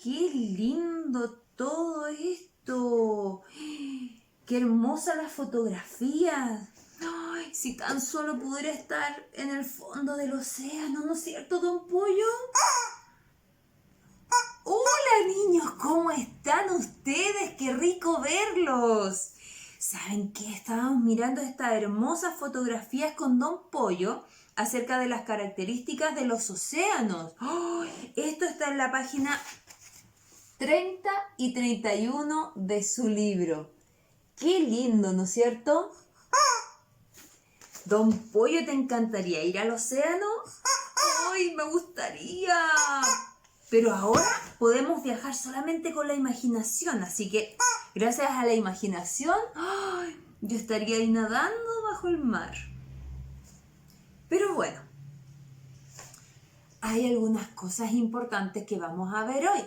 ¡Qué lindo todo esto! ¡Qué hermosa las fotografías! ¡Ay, si tan solo pudiera estar en el fondo del océano! ¿No es cierto, don Pollo? Hola niños, ¿cómo están ustedes? ¡Qué rico verlos! ¿Saben qué? Estábamos mirando estas hermosas fotografías con don Pollo acerca de las características de los océanos. ¡Oh! Esto está en la página 30 y 31 de su libro. ¡Qué lindo!, ¿no es cierto? Don Pollo, ¿te encantaría ir al océano? ¡Ay, me gustaría! Pero ahora podemos viajar solamente con la imaginación, así que gracias a la imaginación, ¡ay!, yo estaría ahí nadando bajo el mar. Pero bueno, hay algunas cosas importantes que vamos a ver hoy.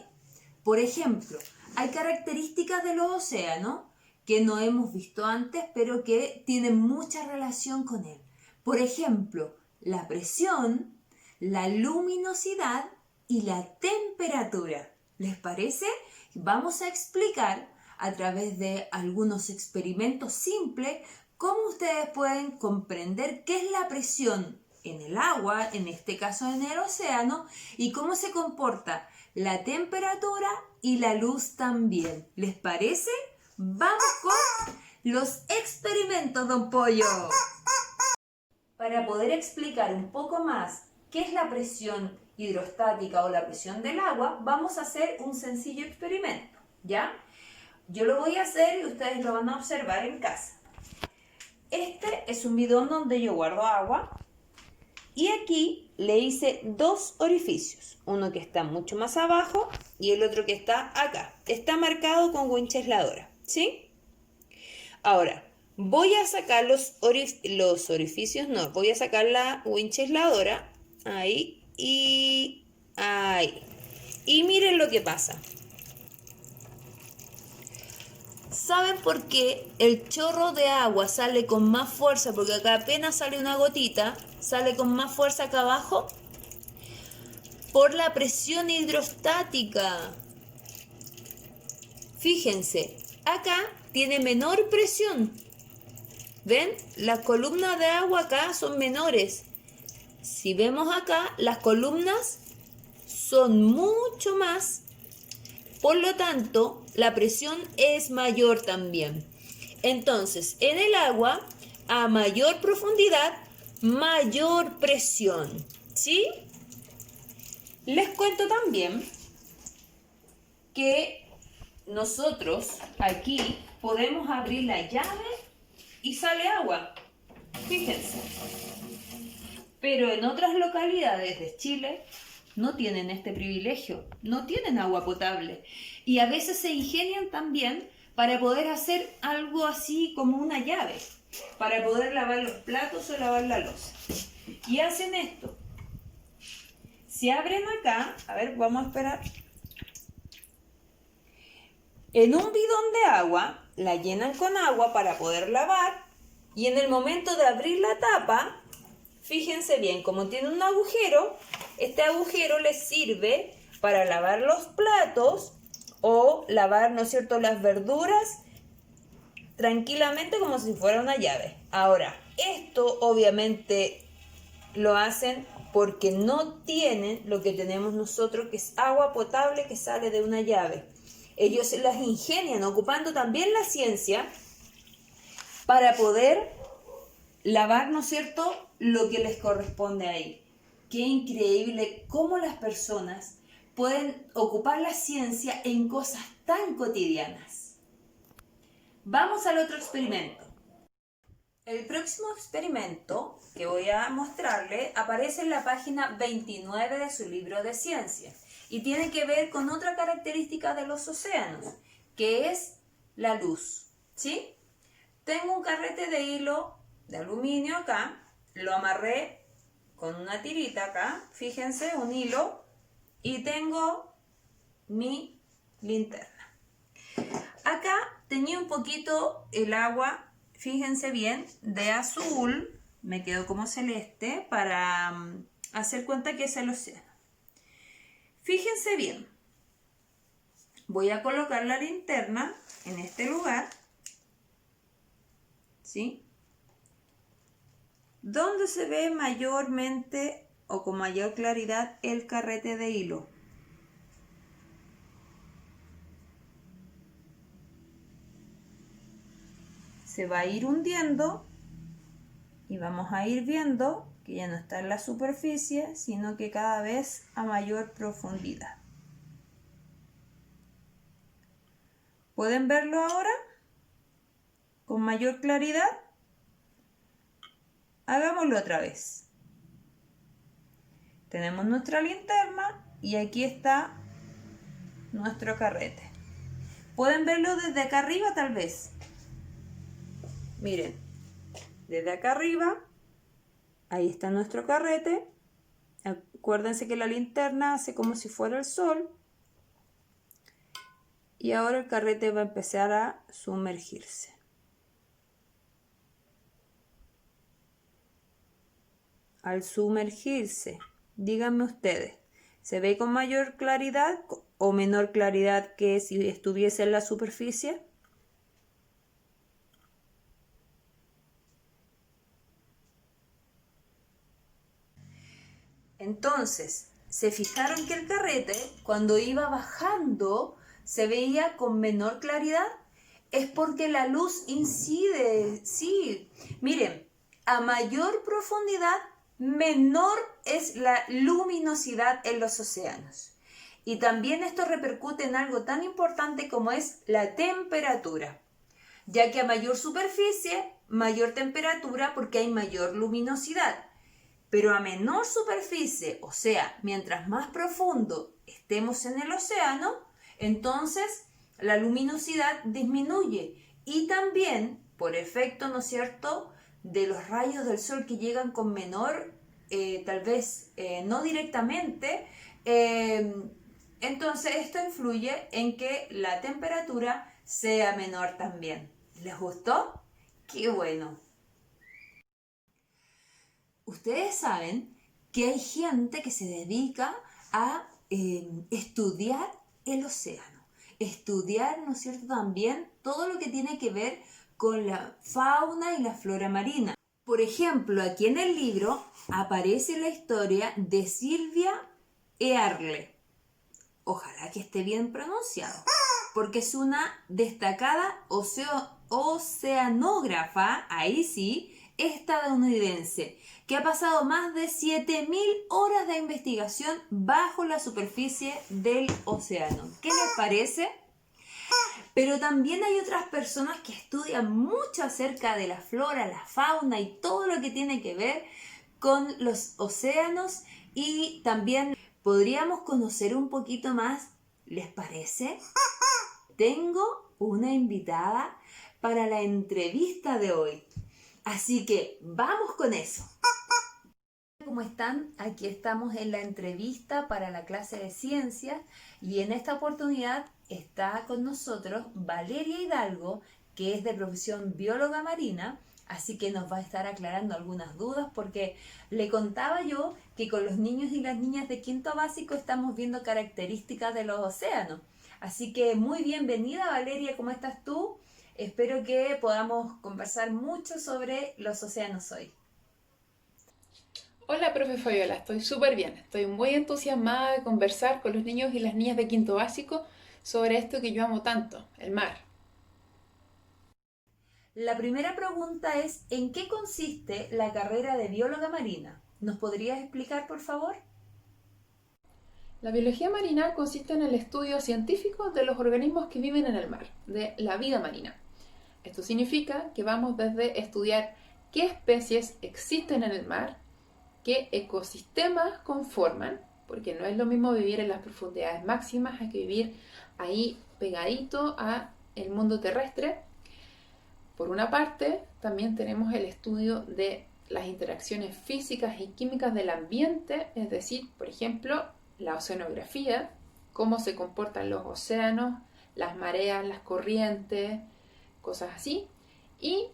Por ejemplo, hay características de los océanos que no hemos visto antes, pero que tienen mucha relación con él. Por ejemplo, la presión, la luminosidad y la temperatura. ¿Les parece? Vamos a explicar a través de algunos experimentos simples cómo ustedes pueden comprender qué es la presión en el agua, en este caso en el océano, y cómo se comporta la temperatura y la luz también. ¿Les parece? Vamos con los experimentos, don Pollo. Para poder explicar un poco más qué es la presión hidrostática o la presión del agua, vamos a hacer un sencillo experimento, ¿ya? Yo lo voy a hacer y ustedes lo van a observar en casa. Este es un bidón donde yo guardo agua y aquí le hice dos orificios, uno que está mucho más abajo y el otro que está acá. Está marcado con wincha aisladora, ¿sí? Ahora, voy a sacar los orificios, no, voy a sacar la wincha aisladora, ahí y ahí. Y miren lo que pasa. ¿Saben por qué el chorro de agua sale con más fuerza? Porque acá apenas sale una gotita, sale con más fuerza acá abajo. Por la presión hidrostática. Fíjense, acá tiene menor presión. ¿Ven? Las columnas de agua acá son menores. Si vemos acá, las columnas son mucho más. Por lo tanto, la presión es mayor también. Entonces, en el agua, a mayor profundidad, mayor presión. ¿Sí? Les cuento también que nosotros aquí podemos abrir la llave y sale agua. Fíjense. Pero en otras localidades de Chile no tienen este privilegio, no tienen agua potable. Y a veces se ingenian también para poder hacer algo así como una llave, para poder lavar los platos o lavar la loza. Y hacen esto. Si abren acá, a ver, vamos a esperar. En un bidón de agua, la llenan con agua para poder lavar y en el momento de abrir la tapa, fíjense bien, como tiene un agujero, este agujero les sirve para lavar los platos o lavar, ¿no es cierto?, las verduras tranquilamente como si fuera una llave. Ahora, esto obviamente lo hacen porque no tienen lo que tenemos nosotros, que es agua potable que sale de una llave. Ellos se las ingenian ocupando también la ciencia para poder lavar, ¿no es cierto?, lo que les corresponde ahí. Qué increíble cómo las personas pueden ocupar la ciencia en cosas tan cotidianas. Vamos al otro experimento. El próximo experimento que voy a mostrarle aparece en la página 29 de su libro de ciencia y tiene que ver con otra característica de los océanos, que es la luz, ¿sí? Tengo un carrete de hilo de aluminio acá, lo amarré con una tirita acá, fíjense, un hilo, y tengo mi linterna. Acá tenía un poquito el agua, fíjense bien, de azul, me quedó como celeste para hacer cuenta que es el océano. Fíjense bien, voy a colocar la linterna en este lugar, ¿sí? Donde se ve mayormente o con mayor claridad el carrete de hilo. Se va a ir hundiendo y vamos a ir viendo que ya no está en la superficie, sino que cada vez a mayor profundidad. ¿Pueden verlo ahora? ¿Con mayor claridad? Hagámoslo otra vez. Tenemos nuestra linterna y aquí está nuestro carrete. ¿Pueden verlo desde acá arriba tal vez? Miren, desde acá arriba, ahí está nuestro carrete. Acuérdense que la linterna hace como si fuera el sol. Y ahora el carrete va a empezar a sumergirse. Al sumergirse, díganme ustedes, ¿se ve con mayor claridad o menor claridad que si estuviese en la superficie? Entonces, ¿se fijaron que el carrete, cuando iba bajando, se veía con menor claridad? Es porque la luz incide, sí. Miren, a mayor profundidad, menor es la luminosidad en los océanos. Y también esto repercute en algo tan importante como es la temperatura, ya que a mayor superficie, mayor temperatura porque hay mayor luminosidad. Pero a menor superficie, o sea, mientras más profundo estemos en el océano, entonces la luminosidad disminuye. Y también, por efecto, ¿no es cierto?, de los rayos del sol que llegan con menor, tal vez no directamente, entonces esto influye en que la temperatura sea menor también. ¿Les gustó? ¡Qué bueno! Ustedes saben que hay gente que se dedica a estudiar el océano, estudiar, ¿no es cierto?, también todo lo que tiene que ver con la fauna y la flora marina. Por ejemplo, aquí en el libro aparece la historia de Sylvia Earle. Ojalá que esté bien pronunciado, porque es una destacada oceanógrafa, ahí sí, estadounidense, que ha pasado más de 7.000 horas de investigación bajo la superficie del océano. ¿Qué les parece? Pero también hay otras personas que estudian mucho acerca de la flora, la fauna y todo lo que tiene que ver con los océanos, y también podríamos conocer un poquito más, ¿les parece? Tengo una invitada para la entrevista de hoy. Así que vamos con eso. ¿Cómo están? Aquí estamos en la entrevista para la clase de ciencias y en esta oportunidad está con nosotros Valeria Hidalgo, que es de profesión bióloga marina, así que nos va a estar aclarando algunas dudas porque le contaba yo que con los niños y las niñas de quinto básico estamos viendo características de los océanos. Así que muy bienvenida Valeria, ¿cómo estás tú? Espero que podamos conversar mucho sobre los océanos hoy. Hola, profe Fabiola, estoy súper bien. Estoy muy entusiasmada de conversar con los niños y las niñas de quinto básico sobre esto que yo amo tanto, el mar. La primera pregunta es, ¿en qué consiste la carrera de bióloga marina? ¿Nos podrías explicar, por favor? La biología marina consiste en el estudio científico de los organismos que viven en el mar, de la vida marina. Esto significa que vamos desde estudiar qué especies existen en el mar, qué ecosistemas conforman, porque no es lo mismo vivir en las profundidades máximas que vivir ahí pegadito a el mundo terrestre. Por una parte, también tenemos el estudio de las interacciones físicas y químicas del ambiente, es decir, por ejemplo, la oceanografía, cómo se comportan los océanos, las mareas, las corrientes, cosas así. Y,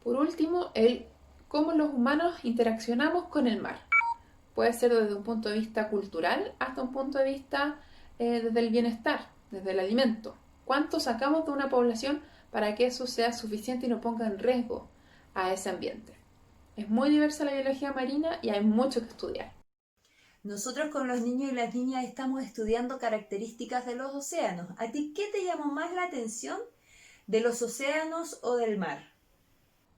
por último, el cómo los humanos interaccionamos con el mar. Puede ser desde un punto de vista cultural hasta un punto de vista desde el bienestar, desde el alimento. ¿Cuánto sacamos de una población para que eso sea suficiente y no ponga en riesgo a ese ambiente? Es muy diversa la biología marina y hay mucho que estudiar. Nosotros con los niños y las niñas estamos estudiando características de los océanos. ¿A ti qué te llamó más la atención de los océanos o del mar?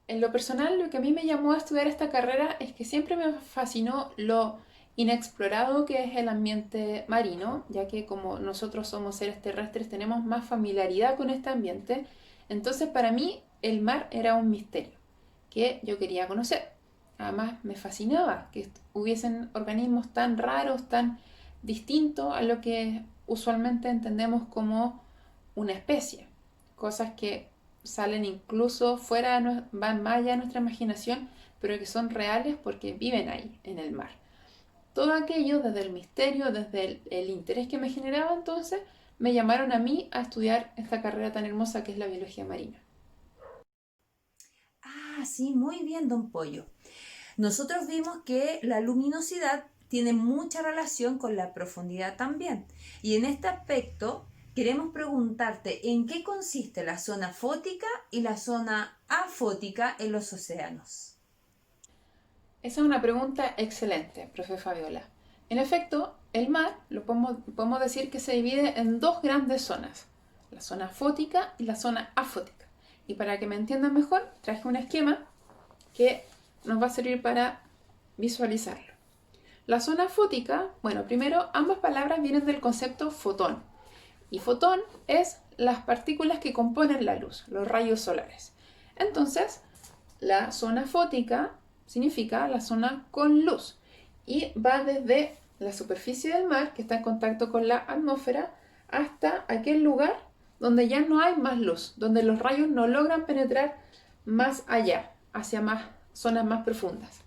En lo personal, lo que a mí me llamó a estudiar esta carrera es que siempre me fascinó lo inexplorado que es el ambiente marino, ya que como nosotros somos seres terrestres tenemos más familiaridad con este ambiente. Entonces para mí el mar era un misterio que yo quería conocer. Además me fascinaba que hubiesen organismos tan raros, tan distintos a lo que usualmente entendemos como una especie. Cosas que salen incluso fuera, van más allá de nuestra imaginación, pero que son reales porque viven ahí, en el mar. Todo aquello, desde el misterio, desde el interés que me generaba entonces, me llamaron a mí a estudiar esta carrera tan hermosa que es la biología marina. Ah, sí, muy bien, don Pollo. Nosotros vimos que la luminosidad tiene mucha relación con la profundidad también. Y en este aspecto queremos preguntarte en qué consiste la zona fótica y la zona afótica en los océanos. Esa es una pregunta excelente, profe Fabiola. En efecto, el mar lo podemos decir que se divide en dos grandes zonas, la zona fótica y la zona afótica. Y para que me entiendan mejor, traje un esquema que nos va a servir para visualizarlo. La zona fótica, bueno, primero ambas palabras vienen del concepto fotón. Y fotón es las partículas que componen la luz, los rayos solares. Entonces, la zona fótica significa la zona con luz y va desde la superficie del mar, que está en contacto con la atmósfera, hasta aquel lugar donde ya no hay más luz, donde los rayos no logran penetrar más allá, hacia zonas más profundas.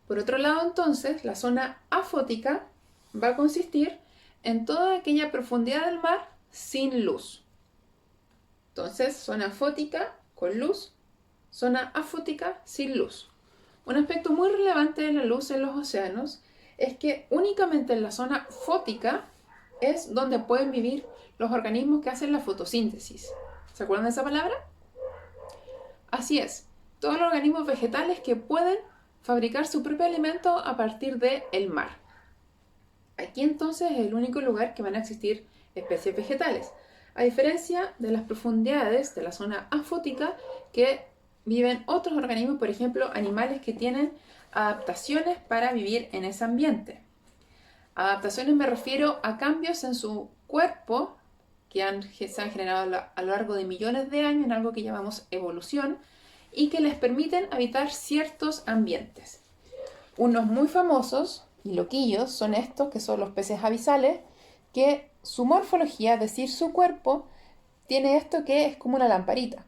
Por otro lado, entonces, la zona afótica va a consistir en toda aquella profundidad del mar sin luz. Entonces, zona fótica con luz, zona afótica sin luz. Un aspecto muy relevante de la luz en los océanos es que únicamente en la zona fótica es donde pueden vivir los organismos que hacen la fotosíntesis. ¿Se acuerdan de esa palabra? Así es, todos los organismos vegetales que pueden fabricar su propio alimento a partir del mar. Aquí entonces es el único lugar que van a existir especies vegetales, a diferencia de las profundidades de la zona afótica que viven otros organismos, por ejemplo, animales que tienen adaptaciones para vivir en ese ambiente. Adaptaciones me refiero a cambios en su cuerpo que se han generado a lo largo de millones de años en algo que llamamos evolución y que les permiten habitar ciertos ambientes. Unos muy famosos y loquillos son estos, que son los peces abisales, que su morfología, es decir, su cuerpo, tiene esto que es como una lamparita,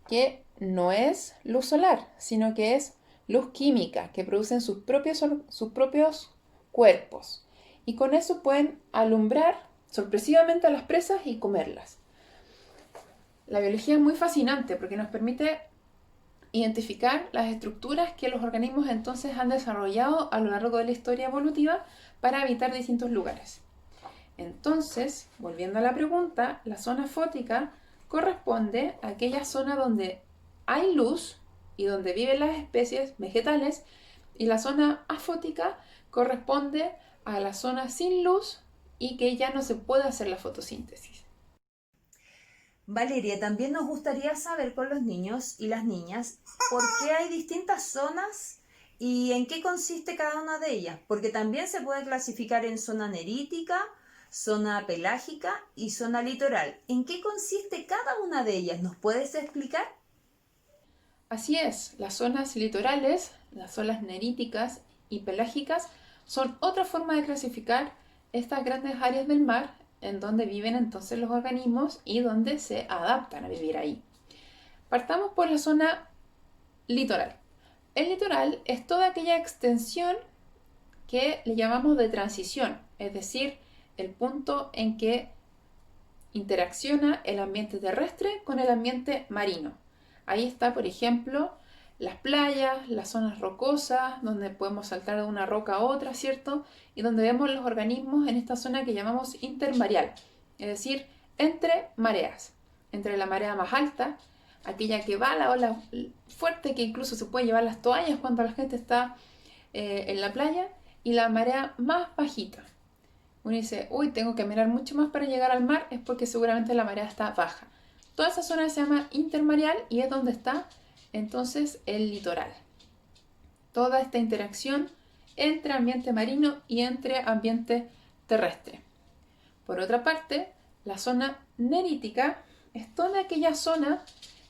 que no es luz solar, sino que es luz química, que producen sus propios cuerpos. Y con eso pueden alumbrar sorpresivamente a las presas y comerlas. La biología es muy fascinante porque nos permite identificar las estructuras que los organismos entonces han desarrollado a lo largo de la historia evolutiva para habitar distintos lugares. Entonces, volviendo a la pregunta, la zona fótica corresponde a aquella zona donde hay luz y donde viven las especies vegetales, y la zona afótica corresponde a la zona sin luz y que ya no se puede hacer la fotosíntesis. Valeria, también nos gustaría saber con los niños y las niñas por qué hay distintas zonas y en qué consiste cada una de ellas, porque también se puede clasificar en zona nerítica, zona pelágica y zona litoral. ¿En qué consiste cada una de ellas? ¿Nos puedes explicar? Así es, las zonas litorales, las zonas neríticas y pelágicas son otra forma de clasificar estas grandes áreas del mar en donde viven entonces los organismos y donde se adaptan a vivir ahí. Partamos por la zona litoral. El litoral es toda aquella extensión que le llamamos de transición, es decir, el punto en que interacciona el ambiente terrestre con el ambiente marino. Ahí está, por ejemplo, las playas, las zonas rocosas, donde podemos saltar de una roca a otra, ¿cierto? Y donde vemos los organismos en esta zona que llamamos intermareal. es decir, entre mareas, entre la marea más alta, aquella que va a la ola fuerte, que incluso se puede llevar las toallas cuando la gente está en la playa, y la marea más bajita. Uno dice, uy, tengo que mirar mucho más para llegar al mar, es porque seguramente la marea está baja. Toda esa zona se llama intermareal y es donde está entonces el litoral. Toda esta interacción entre ambiente marino y entre ambiente terrestre. Por otra parte, la zona nerítica es toda aquella zona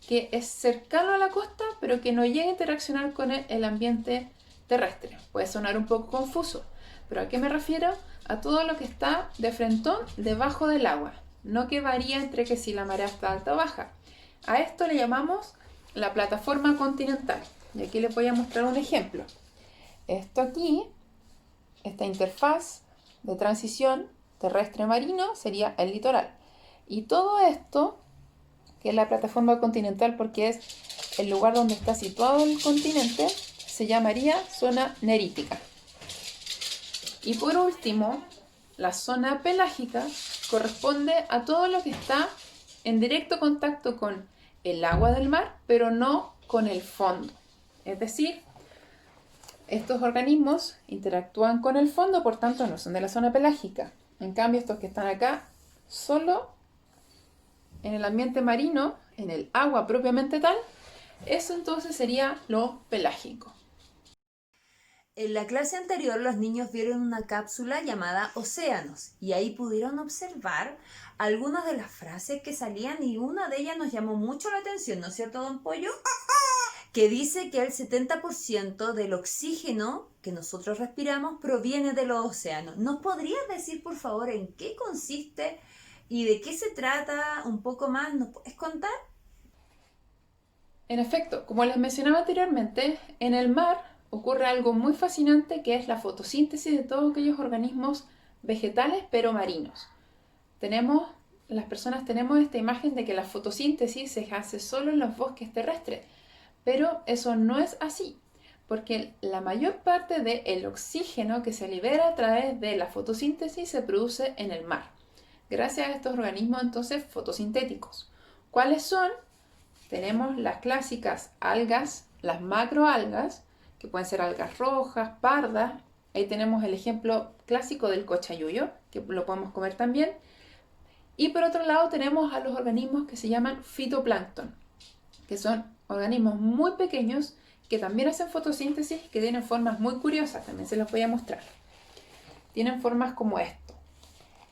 que es cercano a la costa, pero que no llega a interaccionar con el ambiente terrestre. Puede sonar un poco confuso, pero ¿a qué me refiero? A todo lo que está de frentón debajo del agua, no que varía entre que si la marea está alta o baja. A esto le llamamos la plataforma continental. Y aquí les voy a mostrar un ejemplo. Esto aquí, esta interfaz de transición terrestre-marino sería el litoral. Y todo esto, que es la plataforma continental porque es el lugar donde está situado el continente, se llamaría zona nerítica. Y por último, la zona pelágica corresponde a todo lo que está en directo contacto con el agua del mar, pero no con el fondo. Es decir, estos organismos interactúan con el fondo, por tanto no son de la zona pelágica. En cambio, estos que están acá, solo en el ambiente marino, en el agua propiamente tal, eso entonces sería lo pelágico. En la clase anterior los niños vieron una cápsula llamada Océanos y ahí pudieron observar algunas de las frases que salían y una de ellas nos llamó mucho la atención, ¿no es cierto, don Pollo? Que dice que el 70% del oxígeno que nosotros respiramos proviene de los océanos. ¿Nos podrías decir, por favor, en qué consiste y de qué se trata un poco más? ¿Nos puedes contar? En efecto, como les mencionaba anteriormente, en el mar ocurre algo muy fascinante que es la fotosíntesis de todos aquellos organismos vegetales pero marinos. Las personas tenemos esta imagen de que la fotosíntesis se hace solo en los bosques terrestres, pero eso no es así, porque la mayor parte del oxígeno que se libera a través de la fotosíntesis se produce en el mar, gracias a estos organismos entonces fotosintéticos. ¿Cuáles son? Tenemos las clásicas algas, las macroalgas, que pueden ser algas rojas, pardas. Ahí tenemos el ejemplo clásico del cochayuyo, que lo podemos comer también. Y por otro lado tenemos a los organismos que se llaman fitoplancton, que son organismos muy pequeños que también hacen fotosíntesis y que tienen formas muy curiosas, también se los voy a mostrar. Tienen formas como esto.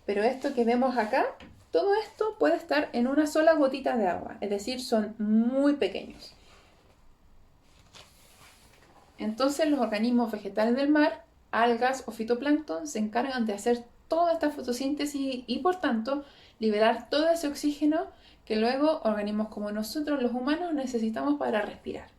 Pero esto que vemos acá, todo esto puede estar en una sola gotita de agua, es decir, son muy pequeños. Entonces los organismos vegetales del mar, algas o fitoplancton, se encargan de hacer toda esta fotosíntesis y por tanto liberar todo ese oxígeno que luego organismos como nosotros, los humanos, necesitamos para respirar.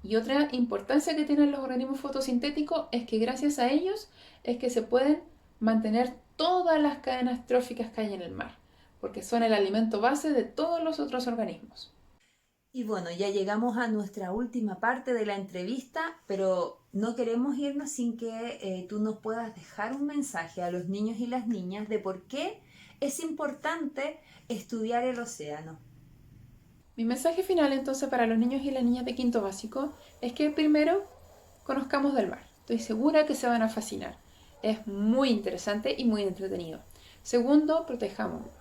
Y otra importancia que tienen los organismos fotosintéticos es que gracias a ellos es que se pueden mantener todas las cadenas tróficas que hay en el mar, porque son el alimento base de todos los otros organismos. Y bueno, ya llegamos a nuestra última parte de la entrevista, pero no queremos irnos sin que tú nos puedas dejar un mensaje a los niños y las niñas de por qué es importante estudiar el océano. Mi mensaje final entonces para los niños y las niñas de quinto básico es que primero conozcamos del mar. Estoy segura que se van a fascinar. Es muy interesante y muy entretenido. Segundo, protejámoslo.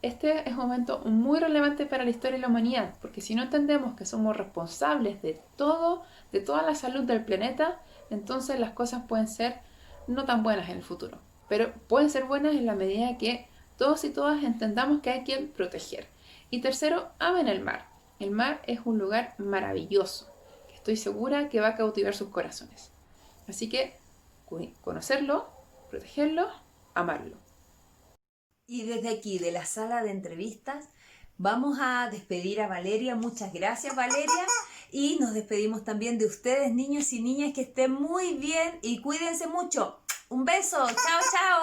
Este es un momento muy relevante para la historia de la humanidad, porque si no entendemos que somos responsables de toda la salud del planeta, entonces las cosas pueden ser no tan buenas en el futuro. Pero pueden ser buenas en la medida que todos y todas entendamos que hay que proteger. Y tercero, amen el mar. El mar es un lugar maravilloso, que estoy segura que va a cautivar sus corazones. Así que conocerlo, protegerlo, amarlo. Y desde aquí, de la sala de entrevistas, vamos a despedir a Valeria. Muchas gracias, Valeria. Y nos despedimos también de ustedes, niños y niñas, que estén muy bien y cuídense mucho. Un beso. Chao, chao.